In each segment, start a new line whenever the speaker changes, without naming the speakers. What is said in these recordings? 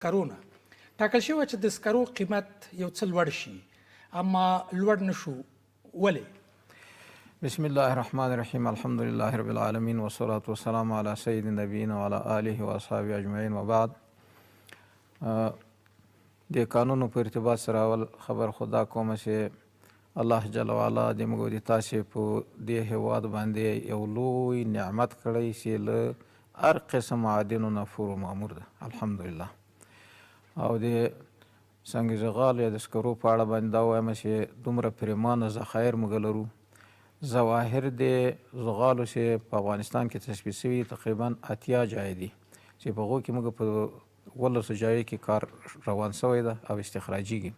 سکرونه ټاکل شوی چې د سکرو قیمت یو څه لوړ شي، اما لوړ نه شو. ولې؟
بسم الله الرحمن الرحیم. الحمد لله رب العالمین والصلاة والسلام علی سید نبینا وعلى آله واصحابه اجمعین وبعد. د قانونو په ارتباط سره اول خبر خدا کوم چې الله جل وعلا د موږ د تاسې په دې هیواد باندې یو لوی نعمت کړی چې له هر قسم معادنو نه فور مامور ده، الحمدلله. او د سنگ زغال یا د سکرو په اړه باندې دا وایم چې دومره پریمانه ذخایر موږ لرو. ظواهر د زغالو چې په افغانستان کې تثبیت شوي تقریبا 80 ځای دي چې په هغو کې موږ په 12 ځایو کې کار روان شوی ده او استخراجیږي.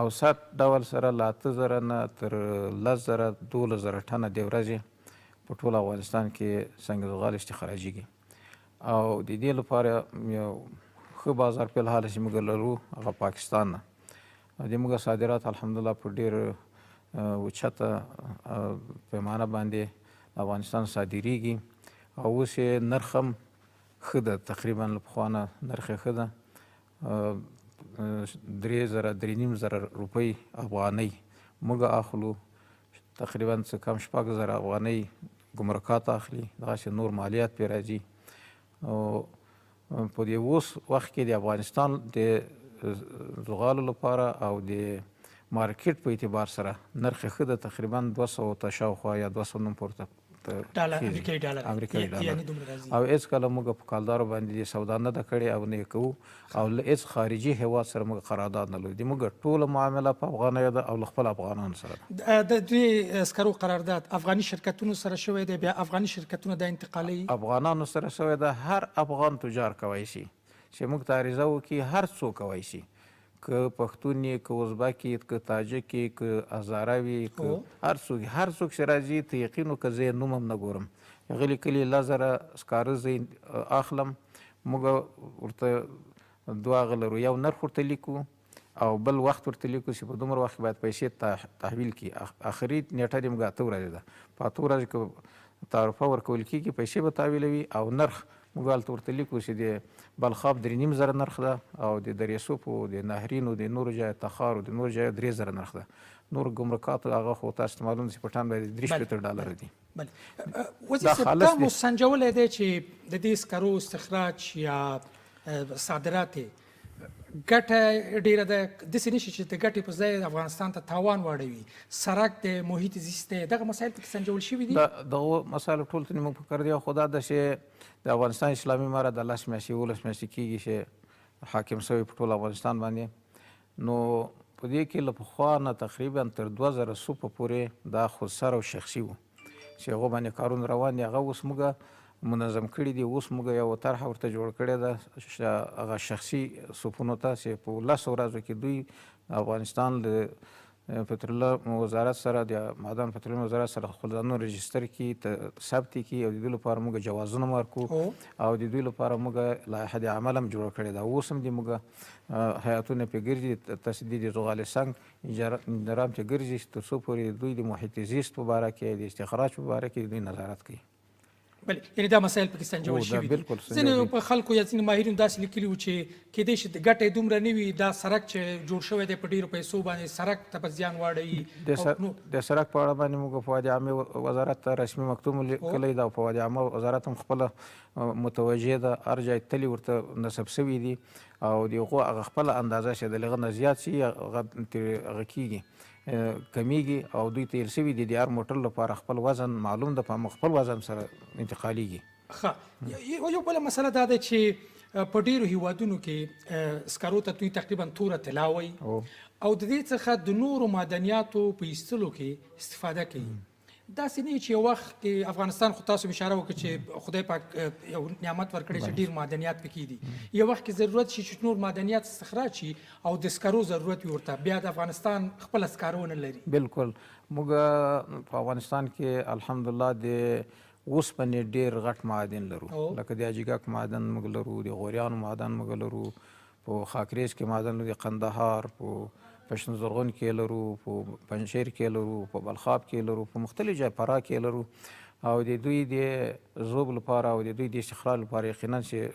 او سات ډول سره له 8000 نه تر 10000 12000 ټنه د ورځې په ټول افغانستان کې سنگ زغال استخراجیږي. او د دې لپاره یو ښه بازار په الحال چې موږ لرو هغه پاکستان نه. د موږ صادرات الحمدلله په ډېر اوچته پیمانه باندې افغانستان صادریږي. او اوس یې نرخ هم ښه ده، تقریبا له پخوا نه نرخ یې ښه ده. 3000 3500 روپۍ افغانۍ موږ اخلو، تقریبا څه کم 6000 افغانۍ ګمرکات اخلي، دغسې نور مالیات پرې راځي. او په دې اوس وخت کې د افغانستان د زغالو لپاره او د مارکیټ په اعتبار سره نرخ ښه ده، تقریبا 200 ته شاوخوا یا 200 نوم پورته
امریکایي ډالر
او هېڅ کله موږ په کالدارو باندې سودا نه ده کړې او نه یې کوو. او له هېڅ خارجي هېواد سره موږ قرارداد نه لرو. د موږ ټوله معامله په افغانیو ده او له خپل افغانانو سره ده.
د دې سکرو قرارداد افغاني شرکتونو سره شوی دی، بیا افغاني شرکتونه دا انتقالوي؟
افغانانو سره شوی ده. هر افغان تجار کوی شي چې موږ ته عریضه وکړي، هر څوک کوی شي، که پښتون یې، که ازبک یې، که تاجک یې، که هزاره وي، که هر څوک چې راځي ته یقین وکړه زه یې نوم هم نه ګورم. هغه لیکلي 10,000 سکاره زه اخلم، موږ ورته دوه هغه لرو، یو نرخ ورته لیکو او بل وخت ورته لیکو چې په دومره وخت کې باید پیسې تحویل کړي. آخري نیټه دې موږ 8 ورځې ده. په 8 ورځو کې تعرفه ورکول کېږي، پیسې به تحویلوي او نرخ موږ هلته ورته لیکو چې د بلخاب 3500 نرخ ده او د دریسوپو، د نهرینو، د نورو ځایو تخارو، د نورو ځایو 3000 نرخ ده. نور ګمرکات هغه خو تاسو ته معلوم چې په ټان باندې 3 ډالر دي.
وزیر صاحب دا مو سنجولی دی چې د دې سکرو استخراج یا صادرات ګټه ډېره ده، داسې نه شي چې د ګټې په ځای افغانستان ته تاوان واړوي؟ سرک دی، محیط زیست دی، دغه مسایل پکې سنجول شوي دي؟
دغه مسایل ټول ته موږ فکر دی. خو دا ده چې د افغانستان اسلامي امارت د 10 میاشتې 11 میاشتې کېږي چې حاکم شوی په ټول افغانستان باندې. نو په دې کې له پخوا نه تقریبا تر 2000 سوپه پورې دا خودسر او شخصي وو چې هغو باندې کارونه روان دي. هغه اوس موږ منظم کړي دي. اوس موږ یو طرحه ورته جوړ کړې ده هغه شخصي سوپونو ته چې په 10 ورځو کې دوی افغانستان له پترولیم وزارت سره، د معدن پترولیم وزارت سره خپل ځانونه رجستر کړي، ثبت کړي او د دوی لپاره موږ جوازونه ورکو او د دوی لپاره موږ لایحه د عمل هم جوړه کړې ده. اوس هم د موږ هیئتونه پرې ګرځي، تسدید زغال سنگ انجرام چې ګرځي تر څو پورې دوی د محیط زیست په باره کې، د استخراج په باره کې دوی نظارت کوي.
بله، یعنې دا مسایل پکې سنجول شوي دي. ځینې په خلکو یا ځینې ماهرینو داسې لیکلي وو چې کیدای شي د ګټه یې دومره نه وي، دا سرک چې جوړ شوی دی په ډېرو پیسو باندې سرک ته به زیان واړوي.
د سرک په اړه باندې موږ فواد عامې وزارت ته رسمي مکتوب لیکلی ده او فواد عامه وزارت هم خپله متوجه ده، هر ځای تلي ورته نصب شوي دي او د هغو هغه خپله اندازه چې د هغه نه زیات شي هغه کېږي، کمیږي او دوی تیل شوي دي. د هر موټر لپاره خپل وزن معلوم ده، په خپل وزن سره انتقالیږي.
ښه، یو بله مسله دا ده چې په ډېرو هیوادونو کې سکرو ته دوی تقریبا توره طلا وایي او د دې څخه د نورو معدنیاتو په ایستلو کې استفاده کوي. داسې نه چې یو وخت کې افغانستان، خو تاسو اشاره وکړه چې خدای پاک یو نعمت ورکړی چې ډېر معدنیات پکې دي، یو وخت کې ضرورت شي چې نور معدنیات استخراج شي او د سکرو ضرورت وي ورته، بیا د افغانستان خپله سکاره ونه لري.
بالکل. موږ په افغانستان کې الحمدلله د اوسپنې ډېر غټ معادن لرو، لکه د اجګک معدن موږ لرو، د غوریانو معدن موږ لرو، په خاکریز کې معدن لرو، د قندهار په پشتون زرغون کې لرو، په پنجشیر کې لرو، په بلخاب کې لرو، په مختلف ځای فراه کې لرو. او د دوی د ذوب لپاره او د دوی د استخراج لپاره یقینا چې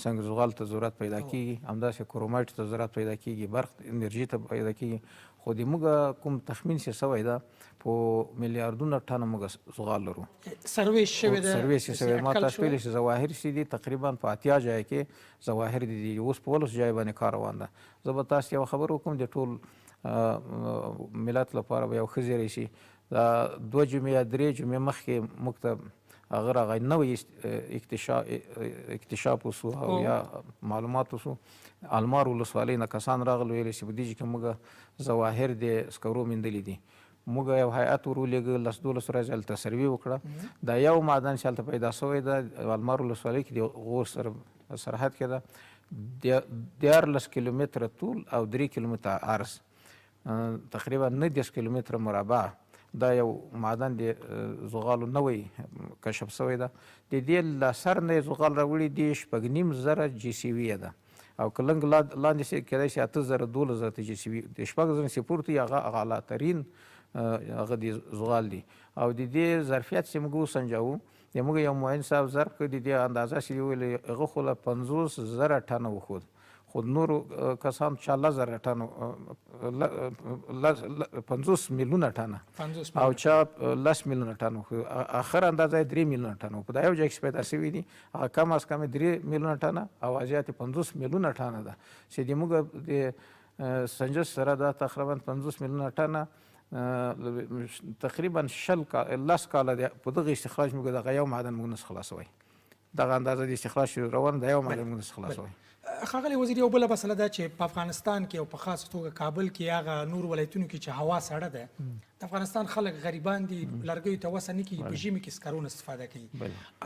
سنگ زغال ته ضرورت پیدا کیږي، همداسې کرومایټ ته ضرورت پیدا کیږي، برق انرژي ته پیدا کیږي. خو د موږ کوم تخمین چې سوی ده په میلیاردونه ټنه موږ زغال لرو.
سرویس شوی ده،
سرویس شوی. ما تاسو ویلي چې ظواهر چې دي تقریبا په 80 ځای کې ظواهر دي، اوس په 15 ځای باندې کار روان ده. زه به تاسو یو خبر وکړم، د ټول ملت لپاره به یو ښه زیری شي. دا 2 جمعې یا 3 جمعې مخکې موږ ته هغه راغی نوی اکتشاف وسو او یا معلومات وسو. المار ولسوالۍ نه کسان راغلي ویل چې په دې کې موږ ظواهر د سکرو موندلي دي. موږ یو هیئت ورولېږه 10-12 ورځې هلته سروې وکړه. دا یو معدن چې هلته پیدا شوی ده المار ولسوالۍ کې د غور سره سرحد کې ده، 14 کیلومتره طول او 3 کیلومتره عرض، تقریبا 19 کیلومتره مربع. دا یو معدن د زغالو نوی کشف شوی ده. د دې له سر نه زغال راوړي دي 6.5 جی سی وي ده، او که لږ لاندې شي کېدای شي 8,000-12,000 جی سی وي. د 6,000 چې پورته هغه اعلی ترین هغه د زغال دي. او د دې ظرفیت چې موږ وسنجوو، د موږ یو معین صاحب ظرف کړ د دې اندازه چې ویل هغه خو له 50,000 ټنه وښود، خو نورو کسان 40,000 ټنه 50 میلیونه ټنه او چا 10 میلیونه ټنه، اخر اندازه 3 میلیونه ټنه. په دا یو ځای کې پیدا شوي دي، هغه کم از کم 3 میلیونه ټنه او زیات 50 میلیونه ټنه ده چې د موږ د سنجش سره دا تقریبا 50 میلیونه ټنه تقریبا 10 کاله په دغه استخراج موږ دغه یو معدن موږ نس خلاصوي. دغه اندازه د استخراج روان د یو معدن موږ نس خلاصوي.
ښاغلی وزیر، یو بله مسله ده چې په افغانستان کې او په خاصه توګه کابل کې هغه نور ولایتونو کې چې هوا سړه ده، د افغانستان خلک غریبان دي، لرګیو ته وسه نه کېږي، په ژمي کې سکرو نه استفاده کوي.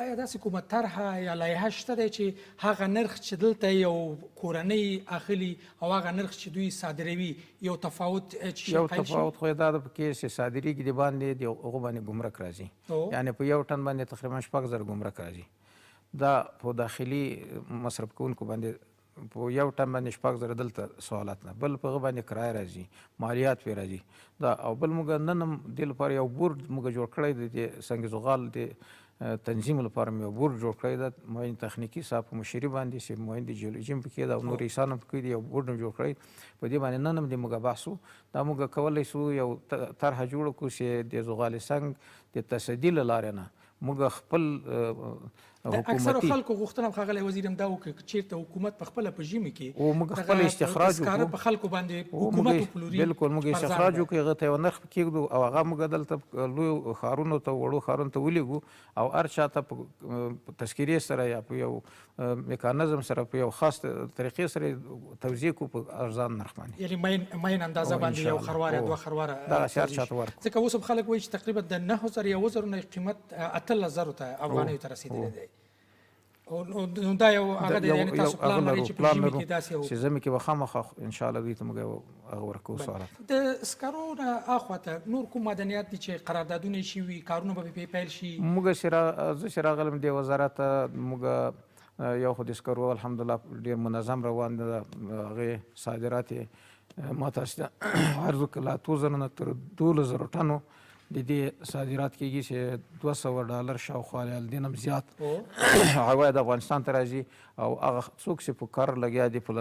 آیا داسې کومه طرحه یا لایحه شته دی چې هغه نرخ چې دلته یو کورنۍ اخلي او هغه نرخ چې دوی صادروي یو تفاوت
یو تفاوت خو دا ده پکې چې صادرېږي د باندې د هغو باندې ګمرک راځي، یعنې په یو ټن باندې تقریبا 6,000 ګمرک راځي. دا په داخلي مصرف کوونکو باندې په یو ټن باندې 6,000 دلته سوالات نه، بل په هغه باندې کرایه راځي، مالیات پرې راځي. دا او بل موږ نن هم دې لپاره یو بورډ موږ جوړ کړی دی، د سنگ زغال د تنظیم لپاره مې یو بورډ جوړ کړی ده، معین تخنیکي صاحب په مشري باندې چې معین د جیولوجي هم پکې ده او نور رئیسان هم پکې دي، یو بورډ جوړ کړی. په دې باندې نن هم د موږ بحث و. دا موږ کولی شو یو طرحه جوړه کړو چې د زغال سنگ د تصدي له لارې نه موږ خپل
اکثر خلکو غوښتنه ښاغلی وزیر هم دا وکړه چې چېرته حکومت په خپله په ژمي کې
موږ خپل استخراج
سکاره په خلکو باندې حکومت وپلوري.
بلکل موږ استخراج وکړو، هغه ته یو نرخ کېږدو او هغه موږ دلته لویو ښارونو ته وړو ښارونو ته ولېږو او هر چا ته په تذکیرې سره یا په یو میکانزم سره په یو خاص طریقې سره توزیع کړو په ارزان نرخ باندې،
یعنې معین اندازه باندې یو خروار یا 2 خرواره
دغه شی هر چا ته ورکړو.
ځکه اوس هم خلک وایي چې تقریبا د 9,000 یا 10,000 نه قیمت 18,000 ته افغانیو ته رسېدلی دی. نو دا یو هغه دی، یعنې تاسو پلان لرئ چې په ژمي کې داسې یو
چې ژمي کې به خامخا انشاءالله دوی ته موږ هغه ورکوو سوالات.
د سکرو نه اخواته نور کوم معدنیات دي چې قراردادونه یې شوي، کارونه به پرې پیل شي؟
موږ زه چې راغلم دې وزارت ته، موږ یو خو د سکرو الحمدلله ډېر منظم روان ده. هغې صادرات یې ما تاسو ته عرض وکړل، 8,000 نه تر 12,000 ټنو د دې صادرات کېږي چې $200 شاوخوا ریال دین هم زیات عواید افغانستان ته راځي. او هغه څوک چې په کار لګیا دي په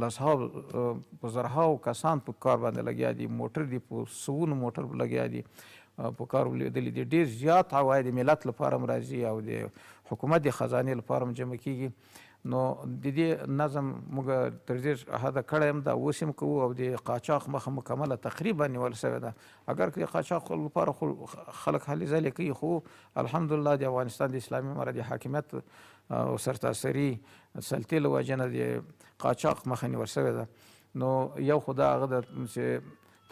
لسهاو په زرهاو کسان په کار باندې لګیا دي، موټر دي په سوونو موټر لګیا دي په کار ولیدلي دي، ډېر زیات عواید ملت لپاره هم راځي او د حکومت د خزانې لپاره هم جمع کېږي. نو د دې نظم موږ تر ډېر حده کړی هم ده، اوس هم کوو او د قاچاق مخه مکمله تقریبا نیول شوې ده. اگر که د قاچاق لپاره خو خلک هلې ځلې کوي، خو الحمدلله د افغانستان د اسلامي امارت د حاکمیت او سرتاسري سلطې له وجې نه د قاچاق مخه نیول شوې ده. نو یو خو دا هغه ده چې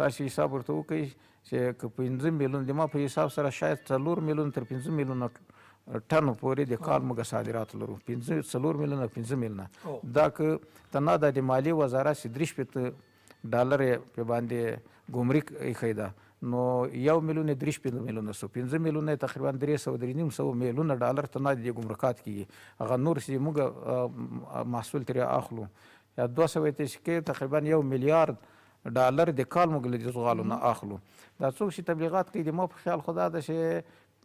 تاسو حساب ورته وکړئ چې که 5 میلیون د ما په حساب سره شاید 4 میلیون تر 5 میلیونه ټنو پورې د کال موږ صادرات لرو، 4 میلیونه 5 میلیونه. دا که تنها د مالیې وزارت چې $3 په باندې ګمرک ایښی ده، نو 1 میلیون 3 میلیونه سو 5 میلیونه تقریبا 300 میلیونه ډالر تنها د ګمرکات کېږي. هغه نور چې موږ محصول ترې اخلو یا 200 کې تقریبا $1 میلیارد د کال موږ له زغالو نه اخلو. دا څوک چې تبلیغات کوي د ما په خیال خدا ده چې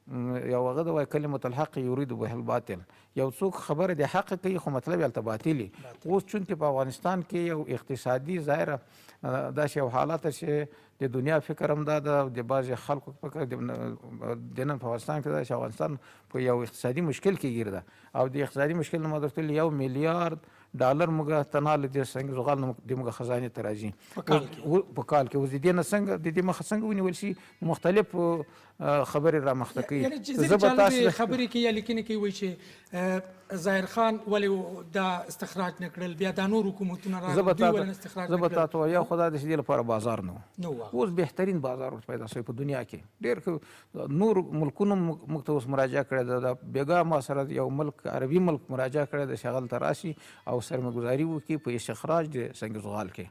یو هغه د وایي کلمة الحق یرید به الباطل، یو څوک خبره د حق کوي خو مطلب یې هلته باطل وي. اوس چونکې په افغانستان کې یو اقتصادي ظاهره داسې یو حالت چې د دنیا فکر هم دا ده او د بعضې خلکو فکر د نن په افغانستان کې دا چې افغانستان په یو اقتصادي مشکل کې ګیر ده او د اقتصادي مشکل نه ما درته ویلي 1 میلیارد ډالر موږ تنال د سنگ زغال نه د موږ خزانې ته راځي په کال کې. اوس د دې نه څنګه د دې مخه څنګه ونیول شي مختلف خبرې رامخته کوي.
یعنی ځینې جالبې خبرې کوي یا لیکنې کوي وایي چې ظاهر خان ولې دا استخراج نه کړل، بیا دا نور حکومتونه راغلل دوی ولې استخراج نه کړل.
زه به تا ته وایم خو دا د دې لپاره بازار نه و. اوس بهترین بازار پیدا شوی په دنیا کې. ډېر نور ملکونو موږ ته اوس مراجعه کړې ده. د بېګا ما سره یو ملک عربي ملک مراجعه کړې ده چې هغلته راشي او سرمایه‌ګذاري وکړي په استخراج د سنگ زغال کې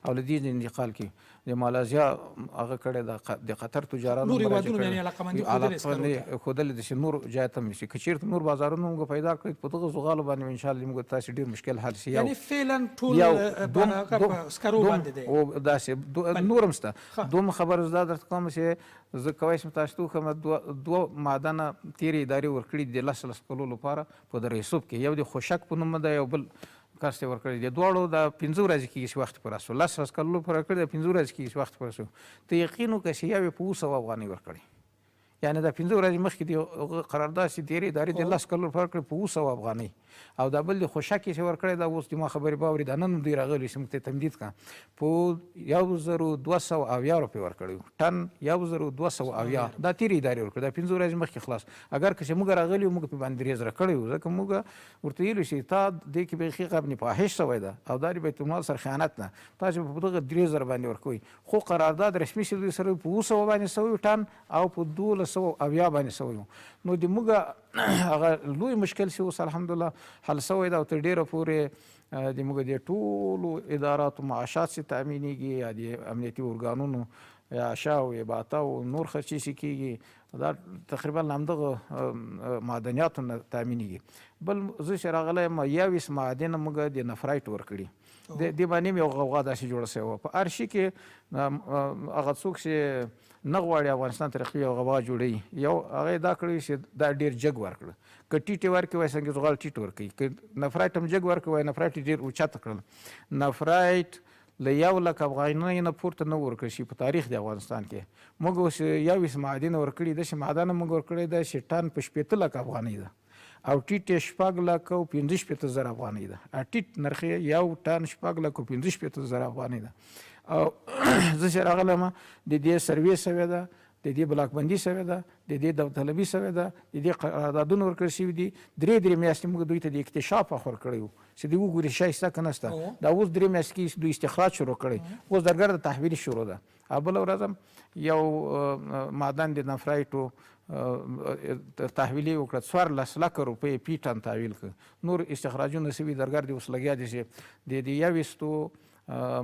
او له دې د انتقال کې. د مالازیا هغه کړی ده، د قطر تجارانو
نور هېوادونو یعنې علاقمندي
ښودلې ده چې نور ځای ته هم شي. که چېرته نور بازارونه موږ پیدا کړي په دغه زغالو باندې انشاءالله موږ تاسې ډېر مشکل حل شي.
یعنې فعلا ټول په سکرو باندې دی
او داسې نور هم شته. دومره خبره زه دا درته کوم چې زه کولی شم تاسو ته وښیم دوه معدنه تېرې ادارې ورکړي دي 10 کلو لپاره په دریصوب کې. یو د خوشک په نوم ده، یو بل کس ته ورکړی د دواړو د 15 ورځې کېږي چې وخت پر راسو 10 کلو پر ورکړی د 15 ورځې کېږي چې وخت پر راسو. ته یقین وکړه چې یو یې په 200 افغانۍ ورکړی، یعنې د 15 ورځې مخکې د قرارداد چې تېرې ادارې د 10 کلو پر ورکړی په 200 افغانۍ. او دا بل د خوشک چې ورکړی دا اوس د ما خبرې باوري دا نن دوی راغلي چې موږ ته تمدید کړه په 1270 روپۍ ورکړی ټن 1270 دا تېرې ادارې ورکړي دا 15 ورځې مخکې خلاص. اگر که چې موږ راغلي وو موږ په باندې 3000 کړی وو ځکه موږ ورته ویلو چې تا دې کې بیخي غبن فاحش شوی ده او دا د بیت المال سره خیانت نه تاسو په دغه 3000 باندې ورکوئ. خو قرارداد رسمي شوی سره په 200 باندې سوی ټن او په 1270 باندې سوی. نو د موږ هغه لوی مشکل چې اوس الحمدلله حل سوی ده او تر ډېره پورې د موږ د ټولو اداراتو معاشات چې تأمینېږي یا د امنیتي ارګانونو یا عشا او اباته او نور خرچې چې کېږي دا تقریبا همدغه معدنیاتو نه تأمینېږي. بل زه چې راغلی یم 21 معدن موږ د نفرایټ ورکړي. دې باندې یو غوغا داسې جوړه شوې وه په هر شي کې هغه څوک چې نه غواړي افغانستان ترقي یو غوغا جوړوي. یو هغه یې دا کړی چې دا ډېر جګ ورکړه، که ټیټ یې ورکړي وایي سنګ زغال ټیټ ورکوي، که نفرایټ هم جګ ورکړي وایي نفرایټ یې ډېر اوچته کړل. نفرایټ له 100,000 افغانۍ نه پورته نه ورکړل شي په تاریخ د افغانستان کې. موږ اوس 21 معدن ورکړي داسې معدن موږ ورکړی ده چې ټن په 15,00,000 افغانۍ ده او ټیټ یې 4,65,000 افغانۍ ده. ټیټ نرخ یې یو ټن 4,65,000 افغانۍ ده. او زه چې راغلم د دې سروې سوې ده، د دې بلاک بندي سوې ده، د دې داوطلبي سوې ده، د دې قراردادونه ورکړل شوي دي. 3 میاشتې موږ دوی ته د اکتشاف اخ ورکړی وو چې دوی وګوري شی شته که نشته. دا اوس 3 میاشتې کې دوی استخراج شروع کړی، اوس درګرد د تحویل شروع ده. بله ورځ هم یو معدن د نفرایټو تحویل یې وکړه 14 لکه روپۍ پی ټن تحویل کړه. نور استخراجونه شوي درګرد یې اوس لګیا دي چې د 21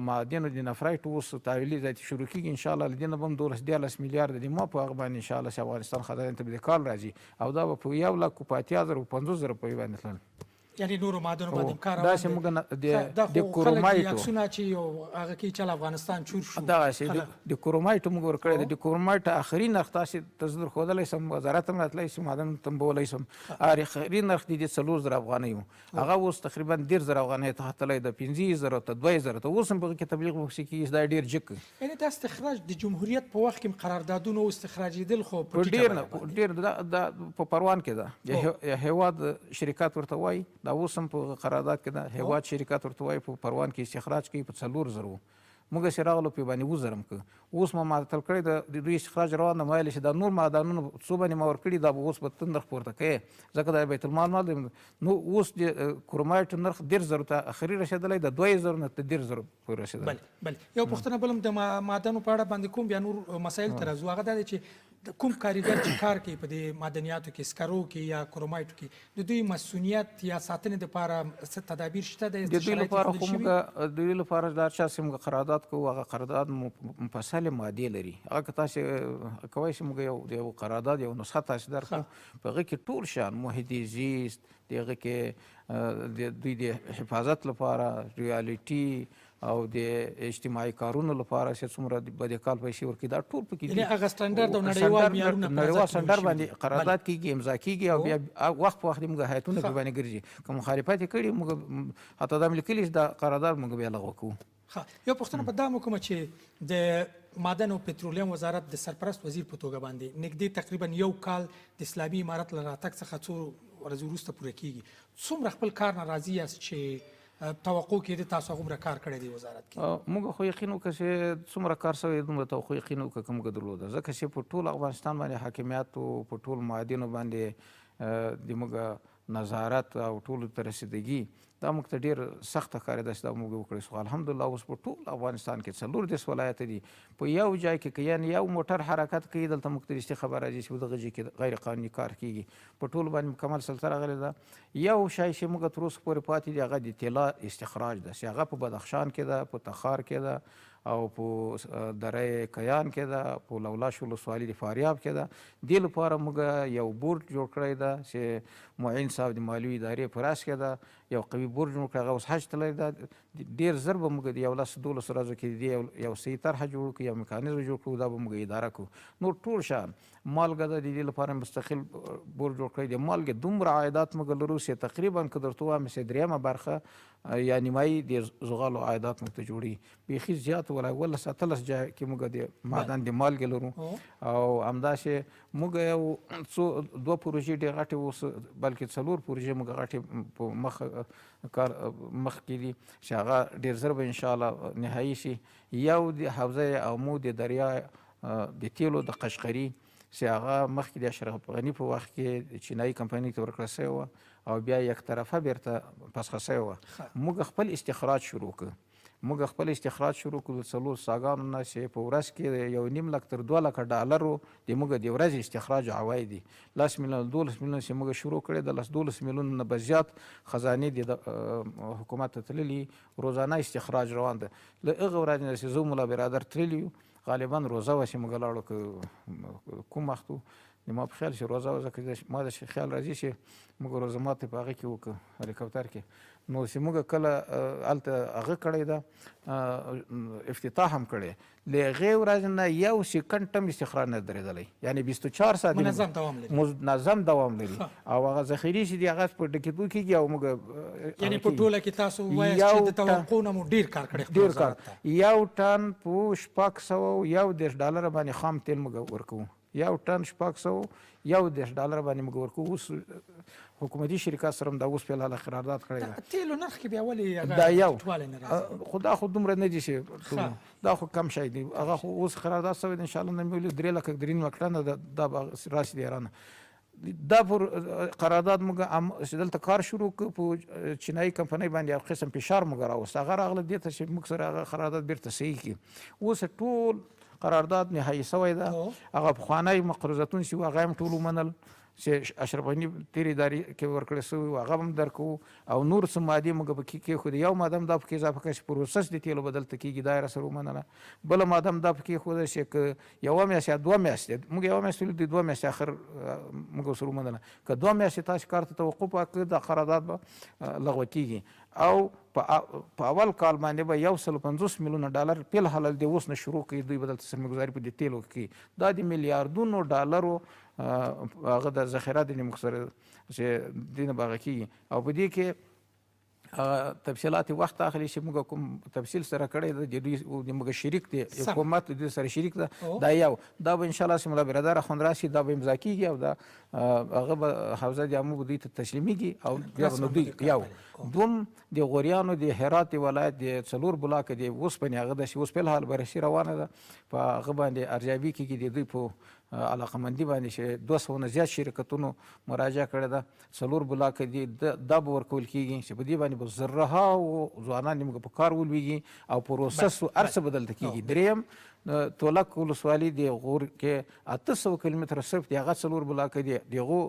معدنو د نفرایټ اوس تحویلي ځای ته شروع کېږي انشاءالله. له دې نه به هم 12 میلیارده د ما په هغه باندې انشاءالله چې افغانستان خزانې ته به د کال راځي او دا به په 1,80,000 او 50,000 روپۍ باندې تلل.
یعنې نورو معدنو باندې کار
داسې موږ د کرومایټو
عکسونه چې یو هغه کې چل افغانستان چور شو
دغسې د کرومایټو موږ ورکړی دی. د کرومایټ آخري نرخ تاسې ته زه درښودلی شم، وزارت هم راتلی شم، معدن ته هم بولی شم. آخري نرخ د دې 4,000 افغانۍ و، هغه اوس تقریبا 1,000 افغانۍ ته ختلی ده، 15,000 ته 2,000 ته اوس هم په هغه کې تبلیغ پکښې کېږي دا ډېر جګ.
یعنې دا استخراج د جمهوریت په وخت کې قراردادونه او استخراجېدل خو په
ډېر دا په پروان کې ده هېواد شرکت ورته وایي. دا اوس هم په قرارداد کې ده هېواد شرکت ورته وایي په پروان کې استخراج کوي په 4,000 موږ چې راغلو په باندې 2,000 کړه. اوس ما معطل کړی د دوی استخراج روان ده. ما ویل چې دا نور معدنونه څو باندې ما ورکړي دا به اوس په ته نرخ پورته کوې ځکه دا بیت المال مال دی. نو اوس د کرومایټ نرخ 1,000 ته اخري رسېدلی د 2,000 نه تر 1,000 پورې رسېدلی.
بله یو پوښتنه بل هم د معدنو په اړه باندې کوم بیا نور مسایل ته راځو. هغه دا دی چې کوم کاریګر چې کار کوي په دې معدنیاتو کې سکرو کې یا کرومایټو کې د دوی مسؤلیت یا ساتنې دپاره څه تدابیر شته د
دوی لپاره خو موږ دوی لپاره دا چا چې موږ قرارداد کوو هغه قرارداد مفصلې مادې لري. هغه که تاسې کولی شئ موږ یو قرارداد یو نسخه تاسې درکړو په هغه کې ټول شیان محیطي زیست د هغه کې د دوی د حفاظت لپاره ریالټي او د اجتماعي کارونو لپاره چې څومره به د کال پیسې ورکړي دا ټول پکې
یعنې هغه سټنډرډ او نړیوال معیارونه
نړیوال سټنډرډ باندې قرارداد کېږي، امضا کېږي او بیا وخت په وخت موږ هیئتونه پرې باندې ګرځي. که مخالفت یې کړي موږ حتی دا مې لیکلي چې دا قرارداد موږ بیا لغوه کوو.
یو پوښتنه په دا وکړم چې د معدن او پترولیم وزارت د سرپرست وزیر په توګه باندې نږدې تقریبا یو کال د اسلامي امارت له راتګ څخه څو ورځې وروسته پوره کېږي. څومره خپل کار نه راضي یاست چې توقع کېده تاسو هغومره کار کړی دی وزارت کې؟
موږ خو یقین وکړو چې څومره کار شوی دومره توقع یقین وکړو که موږ درلوده، ځکه چې په ټول افغانستان باندې حاکمیت او په ټول معادنو باندې د موږ نظارت او ټولو ته رسیدګي دا موږ ته ډېر سخته ښکارېده چې دا موږ وکړی سو. الحمدلله اوس په ټول افغانستان کې 34 ولایت دي، په یو ځای کې که یعنې یو موټر حرکت کوي دلته موږ ته رښتیا خبر راځي چې په دغه ځای کې غیر قانوني کار کېږي. په ټول باندې مکمل سلسله راغلې ده. یو شی چې موږ تر اوسه پورې پاتې دي هغه د طلا استخراج ده، چې هغه په بدخشان کې ده، په تخار کې ده او په دره کیان کې ده، په لولاش ولسوالي د فاریاب کې ده. دې لپاره موږ یو بورډ جوړ کړی ده چې معین صاحب د مالیوي ادارې په راس کې ده، یو قوي بورډ جوړ کړی. هغه اوس حج تللی ده. ډېر ژر به موږ د 11-12 ورځو کې د دې یو صحیح طرحه جوړ کړو، یو میکانیزم جوړ کړو، دا به موږ اداره کړو. نور ټول شیان مالګه ده، د دې لپاره مستقل بورډ جوړ کړی. د مالګې دومره عایدات موږ لرو چې تقریبا که درته ووایم چې درېیمه برخه یا نیمایي د زغالو عایدات موږ ته جوړي. بیخي زیات ولا 17 ځای کې موږ د معدن د مالګې لرو. او همداسې موږ یو څو 2 پروژې ډېرې غټې اوس بلکې 4 پروژې موږ غټې په مخ کې دي چې هغه ډېر ژر به انشاءالله نهایي شي. یو د حوزه امو د دریا د تیلو د قشقري چې هغه مخکې د اشرف غني په وخت کې چینایي کمپنۍ ته ورکړل سوی وه او بیا یک طرفه بیرته پسخه سوی وه. موږ خپل استخراج شروع کړ. موږ خپل استخراج شروع کړو د 4 څاګانو نه چې په ورځ کې $1.5 لک تر $2 لک د موږ د ورځې استخراج عواید دي. 10 میلیون 12 میلیون چې موږ شروع کړی د 12 میلیون نه به زیات خزانې د حکومت ته تللي، روزانه استخراج روان ده. له هغه ورځې نه چې زه ملا برادر تللي یو غالبا روزه وه چې موږ لاړو که کوم وخت و ما په خیال چې روزه وه، ځکه ما د خیال راځي چې موږ روزه ماتې په هغه کې وکړو هلیکاپټر کې. نو چې موږ کله هلته هغه کړی ده افتتاح هم کړی، له هغې ورځې نه یو سیکنډ هم استخراج نه درېدلی، یعنې 24 ساعت منظم دوام لري. او هغه ذخیرې چې دي هغه په ډکېدو کېږي او موږ
یعنې په ټوله کې تاسو وایاست چې د توقع نه مو ډېر کار کړی.
ډېر کار. یو ټن په $601 باندې خام تیل موږ ورکوو. یو ټن $601 باندې موږ ورکوو. اوس حکومتي شرکات سره هم دا اوس فعلا قرارداد کړی ده.
تیلو نرخ کې بیا ولې
دا یو خو دا خو دومره نه دي چې دا خو کم شی دی. هغه خو اوس قرارداد شوی دی انشاءالله نه مې ویلي 3 لک درې ټنه دا به راشي د ایران. دا پر قرارداد موږ دلته کار شروع کړو، په چینایي کمپنۍ باندې یو قسم فشار موږ راوست. هغه راغله دې ته چې موږ سره هغه قرارداد بیرته صحیح کړي. اوس ټول قرارداد نهایي شوی ده. هغه پخوانی مقرضتون چې وو هغه هم ټول ومنل چې اشرف غني تیرې ادارې کې ورکړی سوي وو هغه هم درکوو. او نور څه مادې موږ پکې کېښودې. یو ماده هم دا پکې اضافه کړه چې پروسس د تیلو به دلته کېږي، دا یې راسره ومنله. بله ماده هم دا پکې ایښوده چې که 1 میاشت یا 2 میاشتې موږ 1 میاشت ویلو د 2 میاشتې اخر موږ ورسره ومنله. که 2 میاشتې تاسو کار ته توقف وکړئ دا قرارداد به لغوه کېږي. او په اول کال باندې به $150 میلیونه فی الحال د اوس نه شروع کړي دوی به دلته سرمایه‌ګذاري په دې تیلو کې. دا د میلیاردونو ډالرو هغه د ذخیرات دي موږ سره چې دې نه به هغه کېږي. او په دې کې تفصیلات وخت اخلي چې موږ کوم تفصیل سره کړی ده د دوی موږ شریک دی، حکومت د سره شریک ده. دا یو دا به انشاءالله چې ملا برادر اخوند راشي دا به امضا کېږي او دا هغه به حوزه د امو دوی ته تسلیمیږي. او بیا نو دوی یو دوم د غوریانو د هرات ولایت د 4 بلاک د اوسپنې هغه د اوس په الحال بررسي روانه ده، په هغه باندې ارزیابي کېږي د دوی په علاقمندي باندې چې 200 نه زیات شرکتونو مراجعه کړې ده. 4 بلاک دي دا به ورکول کېږي چې په دې باندې به زرهاو ځوانان موږ په کار ولویږي او پروسس هر څه بدلته کېږي. دریم تولک ولسوالي د غور کې 800 کیلومتره صرف د هغه 4 بلاک دي دغه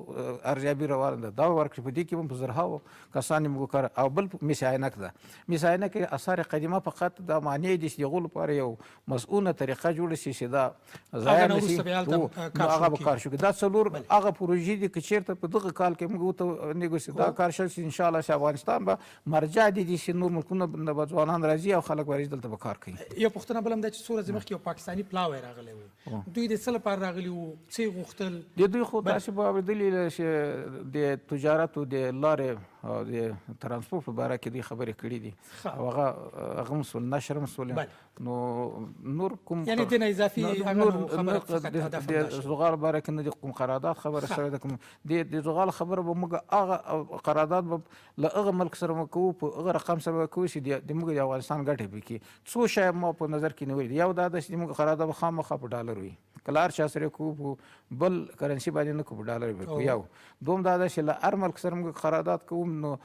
ارزیابي روانه ده. دا ورکړي په دې کې هم په زرهاو کسان موږ کار. او بل مس عینک ده. مس عینک اثار قدیمه فقط دا معنی دي چې دغه لپاره یو مسؤونه طریقه جوړه شي چې دا ځای نشي نو هغه به کار شو دا څلور هغه پروژې دي که چېرته په دغه کال کې موږ ورته نیګوسي دا کار شل شي انشاءالله چې افغانستان به مرجع دي چې نور ملکونه به ځوانان راځي او خلک به راځي دلته به کار کوي.
یو پوښتنه بل هم دا چې څو ورځې مخکې یو پاکستاني پلاوی راغلی و دوی د څه لپاره راغلي وو څه یې غوښتل
د دوی خو تاسې به اورېدلي چې د تجارت او د لارې او د ترانسپورټ په باره کې دوی خبرې کړي دي او هغه هم سول نشر هم سول نو نور کوم
یعنې دې نه اضافي
د زغال باره کې نه د کوم قرارداد خبره شوې ده کوم د زغال خبره به موږ هغه قرارداد به له هغه ملک سره به کوو په هغه رقم سره به کوو چې د موږ د افغانستان ګټې پکې څو شی ما په نظر کې نیولي دي یو دا ده چې موږ قرارداد به خامخا په ډالر وي که هر چا سره کوو په بل کرنسي باندې نه کوو په ډالر به کوو یو دوم دا ده چې له هر ملک سره موږ قرارداد کوو نو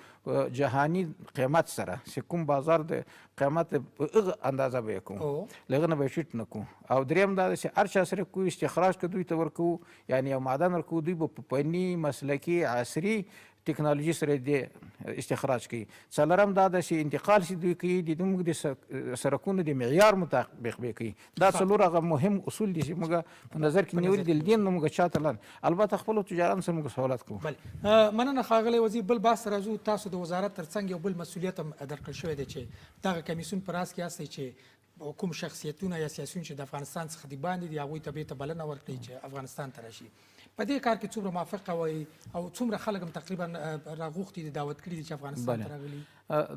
جهاني قیمت سره چې کوم بازار د قیمت په هغه اندازه به یې کوو له هغه نه به یې ټیټ نه کوو او دریم دا ده چې هر چا سره کوو استخراج که دوی ته ورکوو یعنې یو معدن ورکوو دوی به په فني مسلکي عصري ټکنالوژي سره د استخراج کوي څلورم دا ده چې انتقال چې دوی کوي د موږ د سرکونو د معیار مطابق به کوي دا څلور هغه مهم اصول دي چې موږ په نظر کې نیولي دي له دې نه موږ چاته لاندې البته خپلو تجارانو سره موږ سهولت کوو.
بله مننه ښاغلی وزیر بل بحث راځو تاسو د وزارت تر څنګ یو بل مسؤلیت هم درکړل شوی دی چې دغه کمیسیون په راس کې هستئ چې کوم شخصیتونه یا سیاسیون چې د افغانستان څخه دي باندې دي هغوی ته بیرته بلنه ورکړي چې افغانستان ته راشي په دې کار کې څومره موافقه وایي او څومره خلک هم تقریبا راغوښتي دي دعوت کړي دي چې افغانستان ته راغلي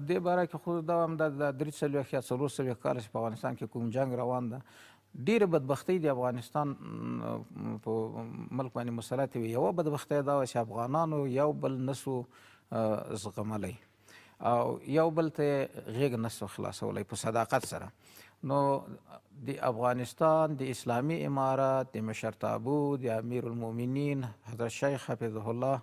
دې باره کې خو دا هم د 3 یا 4 کاله چې په افغانستان کې کوم جنګ روان ده ډېرې بدبختۍ د افغانستان په ملک باندې مسلط وي یوه بدبختۍ دا وه چې افغانانو یو بل نسو زغملی او یو بل ته غېږ نسو خلاصولی په صداقت سره نو د افغانستان د اسلامي امارات د مشرتابو د امیر المؤمنین حضرت شیخ حفظه الله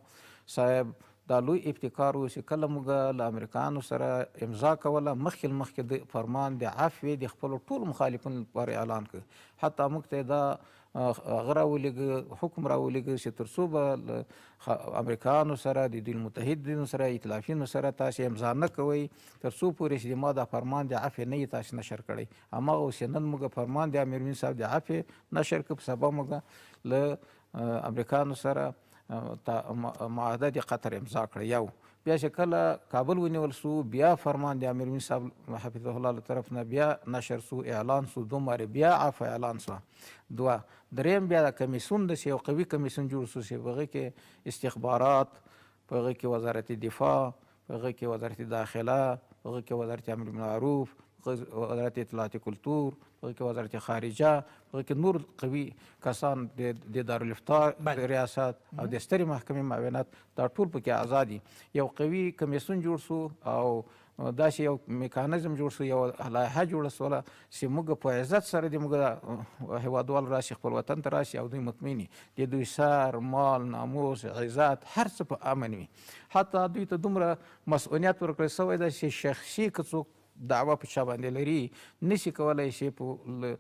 صاحب دا لوی ابتکار و چې کله موږ له امریکایانو سره امضا کوله مخکې د فرمان د عفوې د خپلو ټولو مخالفینو لپاره اعلان کړ حتی موږ ته دا هغه راولېږه حکم راولېږه چې تر څو به امریکایانو سره د دوی متحدینو سره ائتلافیانو سره تاسې امضا نه کوئ تر څو پورې چې ما دا فرمان د عفوې نه یې تاسې نشر کړی هماغه اوس نن موږ فرمان د امیر صاحب د عفوې نشر کړ په سبا موږ له امریکایانو سره معاهده د قطر امضا کړه یو بیا چې کله کابل ونیول سو بیا فرمان د امیر صاحب حفظه الله له طرف نه بیا نشر سو اعلان سو دومره بیا عفو اعلان سو دوه دریم بیا د کمیسیون د یو قوي کمیسیون جوړ سو چې په هغه کې استخبارات په هغه کې وزارت دفاع په هغه کې وزارت داخله په هغه کې وزارت امر بالمعروف وزارت اطلاعات کلتور په هغه کې وزارت خارجه په هغه کې نور قوي کسان د دارالفتاء ریاست او د سترې محکمې معاونت دا ټول پکې آزادي یو قوي کمیسیون جوړ سو او داسې یو میکانیزم جوړ سو یو لایحه جوړه سوله چې موږ په عزت سره د موږ هیوادوال راشي خپل وطن ته راشي او دوی مطمئن د دوی سر مال ناموس عزت هر څه په امن وي حتی دوی ته دومره مسؤلیت ورکړل سوی ده چې شخصي که څوک دعوه په چا باندې لري نشي کولی چې په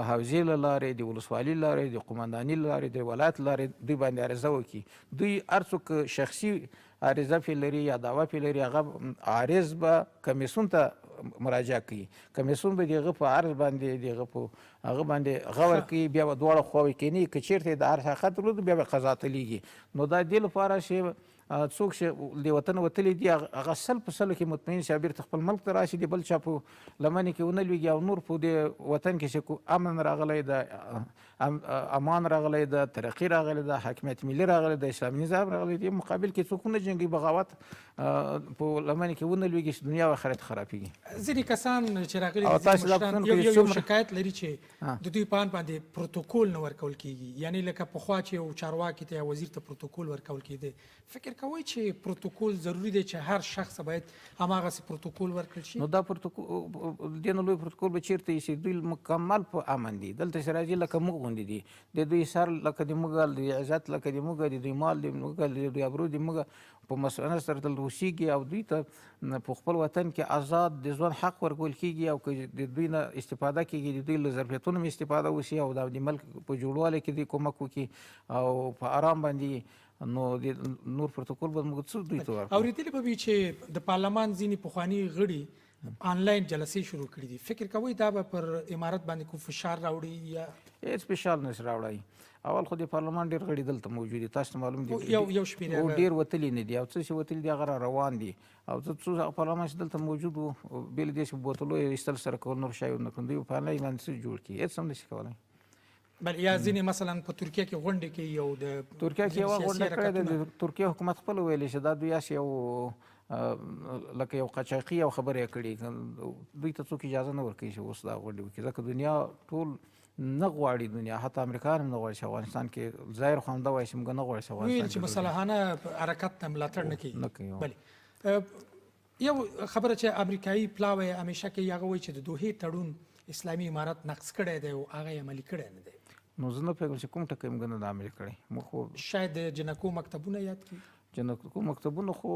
حوزې له لارې د ولسوالي له لارې د قمنداني له لارې د ولایت له لارې دوی باندې عرضه وکړي دوی هر څوک شخصي عرضه پې لري یا دعوه پې لري هغه عارض به کمیسیون ته مراجعه کوي کمیسیون به د هغه په عرض باندې د هغه په هغه باندې غور کوي بیا به دواړه خواوې کیني که چېرته د هر حقیقت درلود بیا به قضا تلیږي نو دا دې لپاره چې څوک چې د وطن وتلی دي هغه 100% کې مطمئن شي بیرته خپل ملک ته راشي د بل چا په لمنې کې ونه لویږي او نور په د وطن کې چې امن راغلی ده امان راغلی ده ترقي راغلی ده حاکمیت ملي راغلی ده اسلامي نظام راغلی دی مقابل کې څوک نه جنګي بغاوت په لمنې کې ونه لویږي چې دنیا او آخرت خرابېږي
ځینې کسان چې راغلي دي یو شکایت لري چې د دوی په اړه باندې پروتوکول نه ورکول کیږي یعنی لکه پخوا چې یو چارواکي ته وزیر ته پروتوکول ورکول کېده فکر کوئ چې پروتوکول ضروري دی چې هر شخص باید هماغسې پروتوکول ورکړل شي
نو دا پروتوکول دې نه لوی پروتوکول به چېرته وي چې دوی مکمل په امن دي دلته چې راځي لکه موږ غوندې دي د دوی سر لکه د موږ د عزت لکه د موږ د دوی مال د موږ د دوی ابرو د موږ په مسؤلیت سره دلته اوسېږي او دوی ته په خپل وطن کې آزاد د ژوند حق ورکول کېږي او که د دوی نه استفاده کېږي د دوی له ظرفیتونو هم استفاده وشي او د ملک په جوړوالي کې دوی کومک وکړي او په آرام باندې نو د نور پروتوکول به موږ څه دوی ته ورکړو
اورېدلي به وي چې د پارلمان ځینې پخواني غړي آنلاین جلسې شروع کړي دي، فکر کوئ دا به پر امارت باندې کوم فشار راوړي یا
هیڅ فشار نشي راوړی. اول خو د پارلمان ډېر غړي دلته موجود دي، تاسو ته معلوم دي
یو شمېر هغه
ډېر وتلي نه دي او څه چې وتلي دي هغه را روان دي او څو پارلمان چې دلته موجود وو بې له دې چې بوتلو یې ایستل سره کول نور شی ونه کړي، دوی په آنلاین باندې څه جوړ کړي، هېڅ هم نشي کولی.
بل یا ځینې مثلا په ترکیه کې غونډې کې یو د
ترکیه کې یوه غونډه کړې ده، د ترکیه حکومت خپله ویلې چې دا دوی هسې یو لکه یو قاچاقي یو خبرې یې کړي، دوی ته څوک اجازه نه ورکوي چې اوس دا غونډې وکړي، ځکه دنیا ټول نه غواړي، دنیا حتی امریکایان هم نه غواړي چې افغانستان کې ظاهر خو همدا وایي چې موږ نه غواړو چې افغانستان
ویل چې مسلحانه حرکت ته ملاتړ نه کوي.
نه کوي.
بلې یو خبره چې امریکایي پلاوی همیشه کوي هغه وایي چې د دوحې تړون اسلامي امارت نقض کړی دی او هغه یې عملي کړی نه دی.
نو زه نه پوهېږم چې کوم ټکی موږ نه ده عملي کړی. موږ خو
شاید د جنکو مکتبونه یاد کړي،
جنکو مکتبونه خو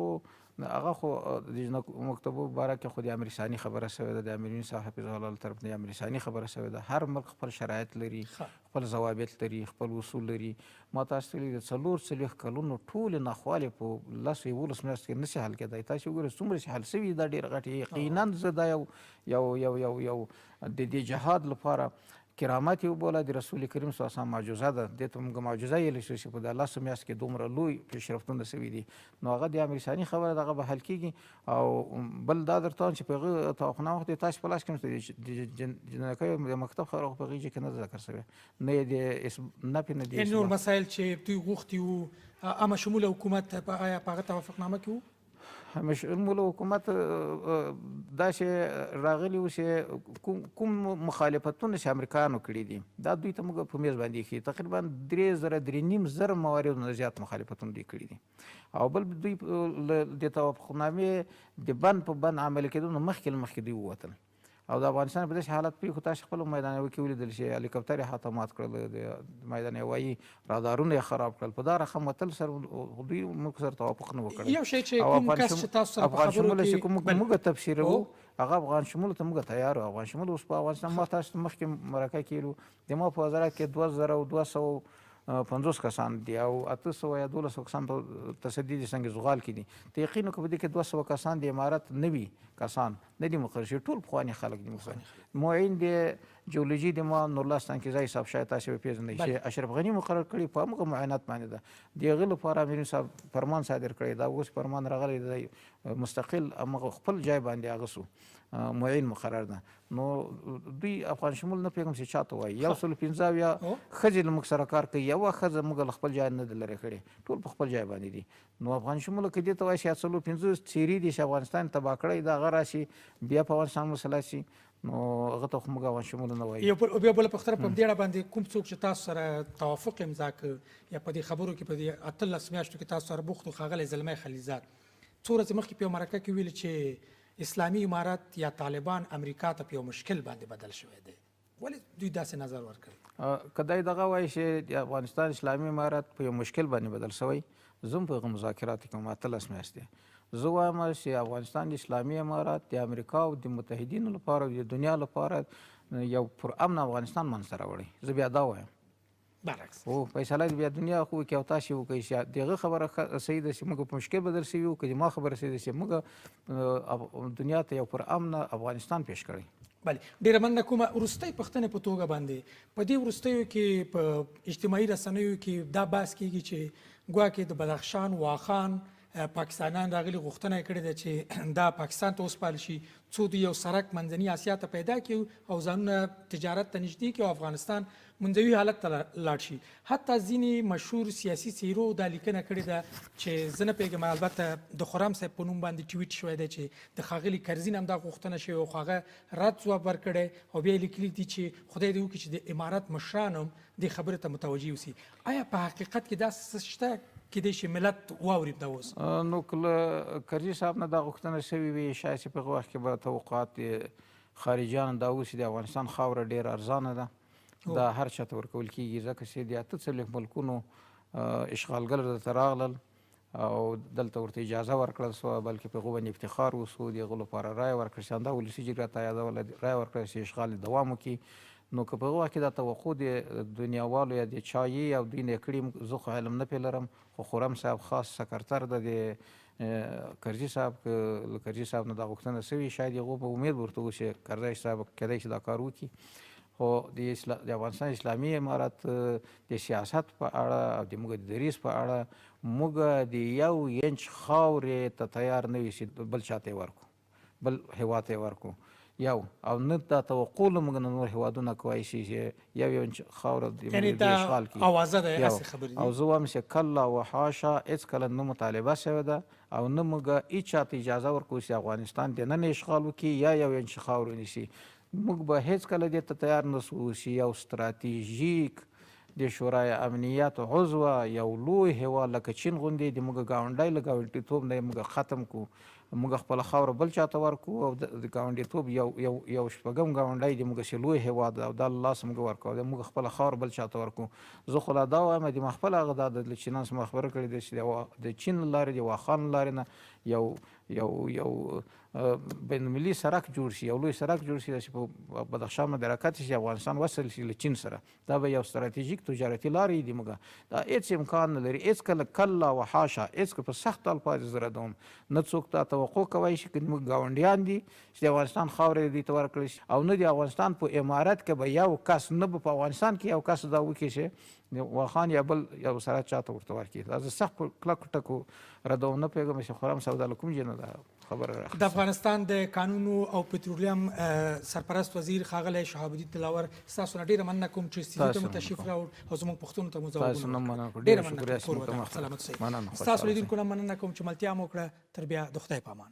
هغه خو د جنکو مکتبو باره کې خو د امیر ثاني خبره شوې ده، د امیرالمؤمنین صاحب حفظه الله طرف نه د امیر ثاني خبره شوې ده. هر ملک خپل شرایط لري، خپل ضوابط لري، خپل اصول لري. ما تاسو ته ویلي د 4 کلونو ټولې ناخوالې په 10-11 میاشتو کې نشي حل کېدی. تاسو وګورئ څومره چې حل شوي دا ډېر غټ. یقینا زه دا یو د دې جهاد لپاره کرامت یې وبوله، د رسول کریم صلی الله علیه وسلم معجزه ده، دې ته موږ معجزه ویلی شو چې په د 10 میاشت کې دومره لوی پیشرفتونه شوي دي. نو هغه د امیر ثاني خبره ده، هغه به حل کېږي. او بل دا درته وایم چې په هغه توافقنامه وخت تاسو په لاس کې نشته، د جنکیو د مکتب خبره خو په هغې کې نه ده ذکر شوې، نه یې د نفي نه دي
نور مسایل چې دوی غوښتي وو عامه شموله حکومت آیا په هغه توافقنامه کې وو؟
شمول حکومت داسې راغلي وو چې کوم مخالفتونه چې امریکایانو کړي دي دا دوی ته موږ په میز باندې ایښي، تقریبا 3,000 مواردو نه زیات مخالفتونه دوی کړي دي. او بل دوی د توافقنامې د بند په بند عملي کېدو نه مخکې دوی ووتل. او د افغانستان په داسې حالت پیښو تاسو خپل میدان هوایي کې ولیدل چې هلیکاپټر یې حتی مات کړل، د میدان هوایي رادارونه یې خراب کړل. په دا رقم وتل سره دوی موږ سره توافق نه وکړ.
یو شی چې کوم کس چې تاسو سره په خبرو کې
موږ تفسیروو هغه افغان شمول ته موږ تیار وو. افغان شمول اوس په افغانستان ما تاسو مخکې مرکه کړو، د ما په وزارت کې 2250 کسان دي او 800 یا 1200 کسان په تصدي دي څنګه زغال کې دي. ته یقین وکړه په دې کې 200 کسان د امارت نه وي کسان نه دي مقرر شوي، ټول پخواني خلک دي مقرر. معین د جیولوژي د ما نورالله ستانکزی صاحب شاید تاسو پیژنئ چې اشرف غني مقرر کړي په هغه معاینات باندې ده. د هغې لپاره امیرالمؤمنین صاحب فرمان صادر کړی، دا اوس فرمان راغلی دی مستقل هغه خپل ځای باندې هغه سو معین مقرر ده. نو دوی افغان شمول نه پوهېږم چې چاته وایي 115 یا ښځې له موږ سره کار کوي، یوه ښځه موږ له خپل ځای نه ده لرې کړې، ټول په خپل ځای باندې دي. نو افغان شمول که دې ته وایي چې 115 څېرې دي چې افغانستان تباه کړی د هغه راشي بیا په افغانستان مسله شي، نو هغه ته خو موږ افغان شمول نه وایي.
بیا بله پوښتنه په دې اړه باندې کوم څوک چې تاسو سره توافق امضا کړ یا په دې خبرو کې په دې 18 میاشتو کې تاسو سره بوخت و ښاغلی زلمی خلیلزاد څو ورځې مخکې په یو مرکه کې ویلي چې اسلامي امارت یا طالبان امریکا ته په یو مشکل باندې بدل شوی دی، ولې دوی داسې نظر ورکوي؟
که دی دغه وایي چې د افغانستان اسلامي امارت په یو مشکل باندې بدل شوی، زه هم په هغه مذاکراتو کې 18 میاشتې زه وایم چې افغانستان د اسلامي امارت د امریکا او د متحدینو لپاره د دنیا لپاره یو پرامن افغانستان منځته راوړی. زه بیا دا وایم
برعکس
او فیصله بیا دنیا خو کې او تاسو وکړئ چې دغه خبره صحیح ده چې موږ په مشکل بدل شوي او که ما خبره صحیح ده چې موږ دنیا ته یو پرامن افغانستان پیش کړی.
بله ډېره مننه کومه وروستۍ پوښتنې په توګه باندې په دې وروستیو کې په اجتماعي رسنیو کې دا بحث کېږي چې ګواکې د بدخشان واخان پاکستانیان راغلي غوښتنه یې کړې ده چې دا پاکستان ته وسپارل شي څو د یو سرک منځني اسیا ته پیدا کړي او ځانونه تجارت ته نږدې کړي او افغانستان منځوي حالت ته لاړ شي. حتی ځینې مشهور سیاسي څیرو دا لیکنه کړې ده چې زه نه پوهېږم، البته د خرم صاحب په نوم باندې ټویټ شوی دی چې د ښاغلي کرزي نه هم دا غوښتنه شوې او هغه رد ځواب ورکړی او بیا یې لیکلي دي چې خدای دې وکړي چې د امارت مشران هم دې خبرې ته متوجه اوسي. آیا په حقیقت کې داسې څه شته کېدای شي ملت واوري دا اوس؟
نو که له کرزي صاحب نه دا غوښتنه شوې وي شاید چې په هغه وخت کې به توقعات خارجیانو دا اوسي د افغانستان خاوره ډېره ارزانه ده، دا هر چا ته ورکول کېږي ځکه چې د 48 ملکونو اشغالګر دلته راغلل او دلته ورته اجازه ورکړل سوه، بلکې په هغو باندې افتخار وسو، د هغو لپاره رایه ورکړل شي، همدا ولسي جرګه ته یادوله رایه ورکړل شي اشغال دوام وکړي. نو که په هغه وخت کې دا توقع د دنیاوالو یا د چایي او دوی نه یې کړي، زه خو علم نه پرې لرم، خو خرم صاحب خاص سکرتر ده د کرزي صاحب له کرزي صاحب نه دا غوښتنه سوې شاید هغو په امید ورته و چې کرزی صاحب کیدای شي دا کار وکړي، خو د افغانستان اسلامي امارت د سیاست په اړه او زموږ د دریځ په اړه موږ د 1 انچ خاورې ته تیار نه یو چې بل چاته یې ورکړو، بل هېواد ته یې ورکړو. یو او نه دا توقع له موږ نه نور هېوادونه کولی شي چې 1 انچ خاوره د
یعنې
د اشغال کړي.
اوازه ده هسې خبرې
او
دي.
زه وایم چې کله و حاشا هېڅکله نه مطالبه شوې ده او نه موږ هېڅ چاته اجازه ورکوو چې افغانستان دننه اشغال وکړي یا 1 انچ خاوره ونیسي. موږ به هېڅکله دې ته تیار نه سو چې یو ستراتیژیک د شورای امنیت عضوه یو لوی هېواد لکه چین غوندې د موږ ګاونډی له ګاونډیتوب نه یې موږ ختم کړو، موږ خپله خاوره بل چاته ورکړو او د ګاونډیتوب یو شپږم ګاونډی د موږ چې لوی هېواد او دا له لاسه موږ ورکړو د موږ خپله خاوره بل چاته ورکړو. زه خو لا دا وایم د ما خپله هغه دا د چینان څخه خبره کړې ده چې د چین له لارې د واخان له لارې نه یو بین المللي سړک جوړ شي، یو لوی سړک جوړ شي چې په بدخشان باندې حرکت شي، افغانستان وصل شي له چین سره. دا به یو ستراتیژیک تجارتي لارې دي. موږ دا هېڅ امکان نه لري، هېڅکله کله و حاشا هېڅکله په سخت الفاظ زه ردوم نه څوک دا توقع کوی شي که موږ ګاونډیان دي چې د افغانستان خاورې دوی ته ورکړل شي او نه د افغانستان په امارت کې به یو کس نه به په افغانستان کې یو کس دا وکړي چې واخان یا بل یو سره چاته ورته ورکړي. دا زه سخت په کلکو ټکو ردوم، نه پوهېږم چې خورم سودا له کوم ځای نه دا خبره راخلي.
د افغانستان د کانونو او پترولیم سرپرست وزیر ښاغلی شهاب الدین دلاور، ستاسو نه ډېره مننه کوم چې استدیو ته مو تشریف راوړ او زموږ پوښتنو ته مو
تاسو نه
ځوابونه
مننه
ورکړل.
کوم،
ډېره
ډېر
مننه
شکریه.
کور ودان، سلامت اوسئ.
مننه.
ستاسو لیدونکو نه مننه کوم چې ملتیا مو وکړه. تر بیا د خدای په امان.